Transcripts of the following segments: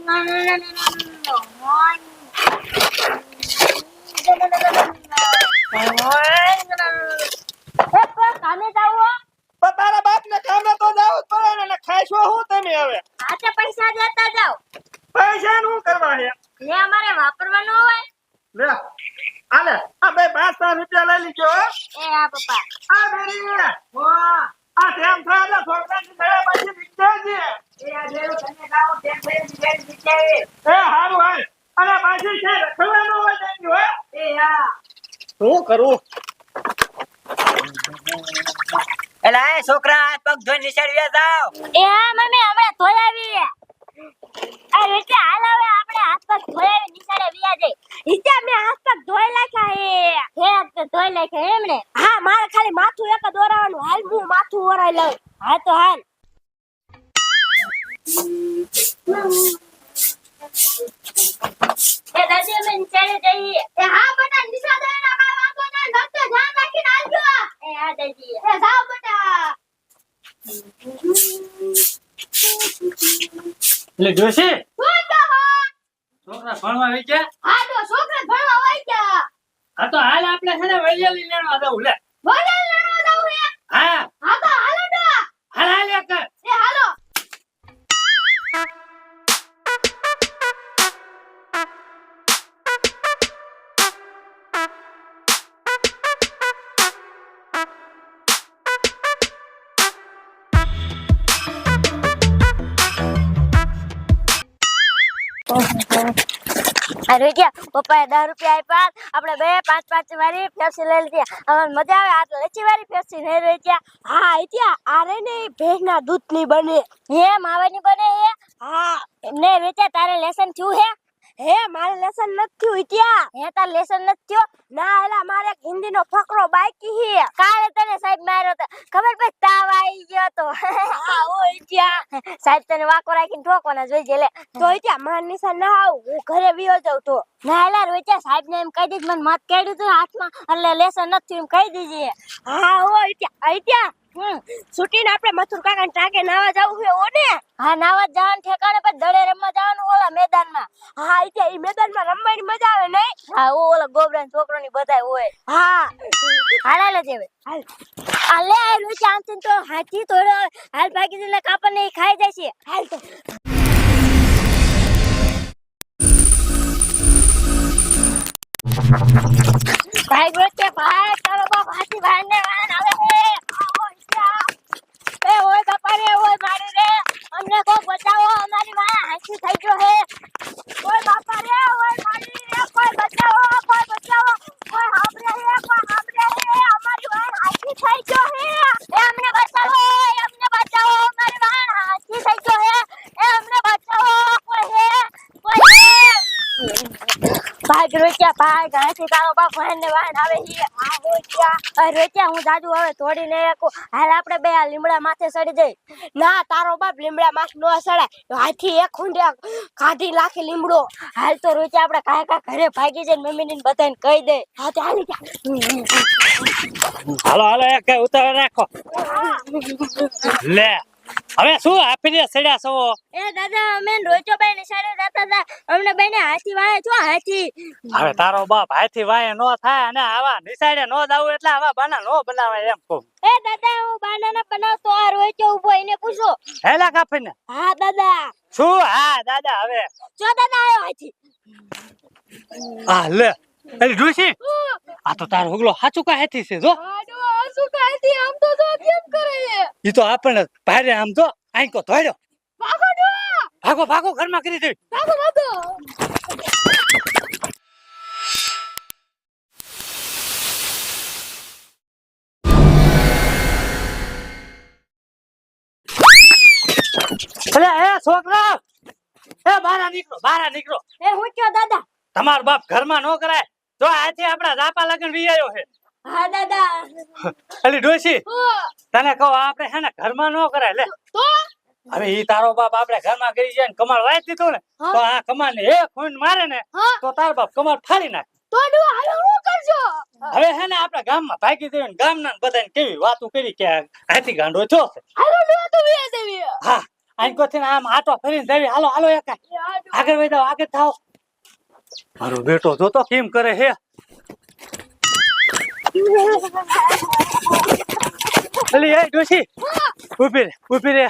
કામે જાવ પણ તારા બાપને કામે તો જાવું જ પડે ને ખાઈશો હું તમે હવે આતે પૈસા દેતા જાવ પૈસા નું કરવા હે ને અમારે વાપરવાનો હોય લે આલે આ બે 500 રૂપિયા લઈ લીજો હો એ આ પપ્પા આ બેરી વાહ આ તેમ થાય છોકરાની ઘરે પછી નીકળજે એ આ જેરો તને જાવ તેમ થઈ નીકળે એ હારું હાલ અને પાછી છે રખડવાનું હોય જઈને હો એ હા શું કરું એલા એ છોકરા હાથ પગ ધોઈ નિશાળ્યા જાવ એ હા મમ્મી હમણાં ધોયાવી અરે એટલે હાલ હવે આપણે હાથ પગ ધોયાવી નિશાળે વિયા જઈ ઈજા મે હાથ પગ ધોઈ નાખ્યા હે તો ધોઈ નાખ્યા એમણે હા મારે ખાલી માથું એક જ ઓરાવાનું હાલ હું માથું ઓરાઈ લઉં હા તો હાલ એ દાદી અમે નિશાળે જઈએ એ હા બેટા નિશાળે ના વાંધો ના ડોક્ટર ધ્યાન રાખીને આવજો એ હા દાદી એ જાઓ બેટા એટલે જોશી શું કહો છોકરા ભણવા આવી ગયા હા તો છોકરા ભણવા વઈ ગયા આ તો હાલ આપણે છે ને વૈયાલી લેણવા જવું લે ભલે લડવા જાવ હે હા હા તો હાલો તો હાલ હાલ એક એ હાલો અરે क्या પપ્પાએ 10 રૂપિયા આપ્યા આપણે બે 5 વાળી પેપ્સી લઈ લીધી હવે મજા આવે આ લચ્છી વાળી પેપ્સી નહીં રહી ગયા હા ઇત્યા આરે ને ભેંસના દૂધની બને હે માવાની બને હે હા ને વેચા તારે લેસન થયું હે મારે લેસન નથી થયું ઇત્યા હે તાર લેસન નથી થયો ના એલા મારે હિન્દીનો ફકરો બાકી હે કાલે તને સાહેબ માર્યો તો ખબર પડી તાવ આવી ગયો તો હા ઓ ઇત્યા સાહેબ તને વાકો રાખીને ઠોકવાના જોઈ જે લે તો ઇત્યા માર નિશાન ના આવ હું ઘરે વિયો જાઉં તો ના એલા રોચા સાહેબ ને એમ કહી દીધ મને મત કેડ્યું તો હાથમાં એટલે લેસન નથી એમ કહી દીજે હા ઓ ઇત્યા છૂટીને આપણે મથુર કાકાને ટાંકે નાવા જાવું છે ઓને હા નાવા જવાનું ઠેકાણે પછી દડે રમવા જવાનું ઓલા મેદાનમાં હા ઇત્યા ઈ મેદાનમાં રમવાની મજા આવે નહીં હા ઓ ઓલા ગોબરાન છોકરોની બધાય હોય હા હાલા જેવે હાલ આલે રોચા આંતીન તો હાથી તોડો હાલ ભાગી જઈને કાપને ઈ ખાઈ જાય છે હાલ તો ભાઈ બોલતે ભાઈ તારો બાપ હાથી ભાઈ ને આવે હે આવો ઇત્યા એ ઓય બાપા રે ઓય મારી રે અમને કો બચાવો અમારી માં હાથી થઈ ગયો હે ઓય બાપા રે ઓય મારી રે કોઈ બચાવો કોઈ હાંભળે હે અમારી માં હાથી થઈ ગયો હે એ અમને બચાવો અમારી માં હાથી થઈ ગયો હે એ અમને બચાવો કોઈ હે ભાગ રોચ્યા ભાગ હાથી તારો બાપ વાહન આવે હી આ રોચ્યા રોચ્યા હું જાજુ હવે તોડીને હાલ આપણે બે આ લીમડા માથે ચડી જઈ ના તારો બાપ લીમડા માથ નો સડાય હાથી એક ખૂંડે કાઢી લાખી લીમડો હાલ તો રોચ્યા આપણે કાકા ઘરે ભાગી જઈને મમ્મી ને બધાને કહી દે હા તે હાલી જા હાલો હાલો એક ઉતાવળ રાખો લે હવે શું આપીને સડ્યા છો એ દાદા અમે રોચો ભાઈ નિશાળે જતા હતા અમને બેને હાથી વાય છો હાથી હવે તારો બાપ હાથી વાય નો થાય અને આવા નિશાળે નો જાવું એટલે આવા બાના નો બનાવાય એમ કહું એ દાદા હું બાનાના બનાવતો આ રોચો ઉભો એને પૂછો હેલા કાપીને હા દાદા શું હા દાદા હવે જો દાદા આયો હાથી આ લે અરે ડોશી આ તો તારો હુગલો હાચું કા હાથી છે જો આડો આસુ કાતી આમ તો જો કેમ કરે ઈ તો આપણને ભારે આમ તો આંકો ધોડ્યો ભાગો ડો ભાગો ભાગો ઘરમાં કરી દે ભાગો અરે એ છોકરા એ બહાર નીકળો એ હું કયો દાદા તમાર બાપ ઘરમાં નો કરાય તો આથી આપડા જાપા લગન વી આવ્યો છે હા દાદા અલી ડોશી તને કહો આપણે હે ને ઘરમાં નો કરાય લે તો હવે ઈ તારો બાપ આપણે ઘરમાં કરી જાય ને કમાળ વાઈ દીધું ને તો આ કમાળ ને એક ખૂન મારે ને તો તારો બાપ કમાળ ફાડી નાખે તો ડો હાલો હું કરજો હવે હે ને આપડા ગામમાં ભાગી દેવી ને ગામના બધાને કેવી વાતો કરી કે હાથી ગાંડો છો હાલો ડો તો વે દેવી હા આંકોથી આમ આટો ફરીને જવી. હાલો હાલો એક આગળ વઈ જાઓ, આગળ થાવ. મારો બેટો જોતો કેમ કરે હે. અલી એ ડોશી ઊભી રે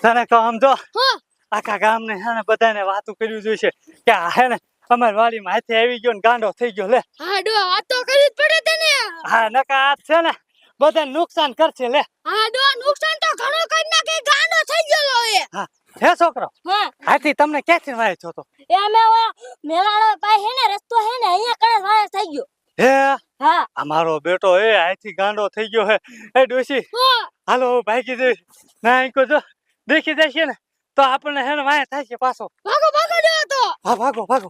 તને કહું આમ જો આખા ગામને હે ને બધાને વાતું કર્યું જોઈશે કે આ હે ને અમારી વાડીમાં હાથે આવી ગયો ને ગાંડો થઈ ગયો. લે હા ડો વાત તો કરવી જ પડે તને. હા નકા આ છે ને બધાને નુકસાન કરશે. લે હા ડો નુકસાન તો ઘણું કરી નાખે, ગાંડો થઈ ગયો એ. હા હે છોકરો હા હાથી તમને ક્યાંથી વાય છો તો? એ અમે મેલાળો પાસે હે ને રસ્તો હે ને અહીંયા કણે વાય થઈ ગયો. હે હા અમારો બેટો એ હાથી ગાંડો થઈ ગયો હે. એ ડોશી હાલો ભાગી જઈ ના આંકો જો દેખી જશે ને તો આપણને હે ને વાય થાય છે પાછો. ભાગો ભાગો ડો તો. હા ભાગો ભાગો.